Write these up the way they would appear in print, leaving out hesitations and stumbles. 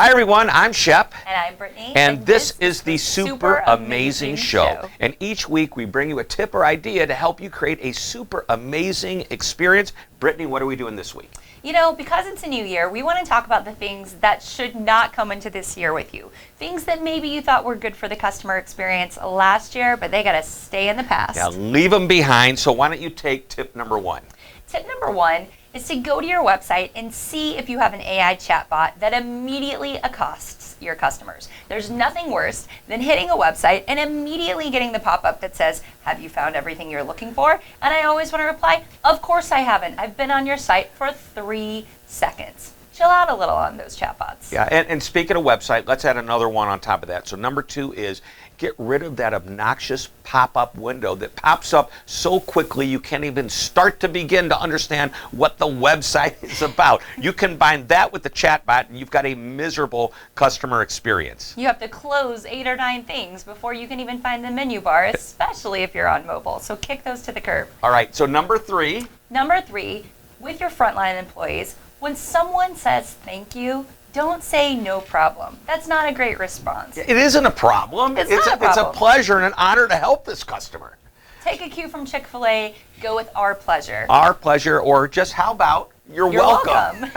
Hi everyone, I'm Shep. And I'm Brittany. And this is the Super Amazing Show. And each week we bring you a tip or idea to help you create a super amazing experience. Brittany, what are we doing this week? You know, because it's a new year, we want to talk about the things that should not come into this year with you. Things that maybe you thought were good for the customer experience last year, but they got to stay in the past. Yeah, leave them behind. So why don't you take tip number one? Tip number one is to go to your website and see if you have an AI chatbot that immediately accosts your customers. There's nothing worse than hitting a website and immediately getting the pop-up that says, have you found everything you're looking for? And I always want to reply, of course I haven't. I've been on your site for 3 seconds. Chill out a little on those chatbots. Yeah, and speaking of website, let's add another one on top of that. So number 2 is get rid of that obnoxious pop-up window that pops up so quickly you can't even start to begin to understand what the website is about. You combine that with the chatbot and you've got a miserable customer experience. You have to close 8 or 9 things before you can even find the menu bar, especially if you're on mobile. So kick those to the curb. All right, so number 3. Number 3, with your frontline employees, when someone says thank you, don't say no problem. That's not a great response. It isn't a problem. It's not a problem. It's a pleasure and an honor to help this customer. Take a cue from Chick-fil-A, go with our pleasure. Our pleasure, or just how about you're welcome.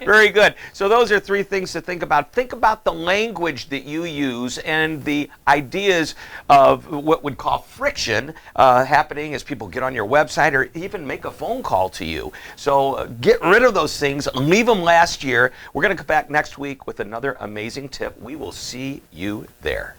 Very good. So those are 3 things to think about. Think about the language that you use and the ideas of what we'd call friction happening as people get on your website or even make a phone call to you. So get rid of those things. Leave them last year. We're going to come back next week with another amazing tip. We will see you there.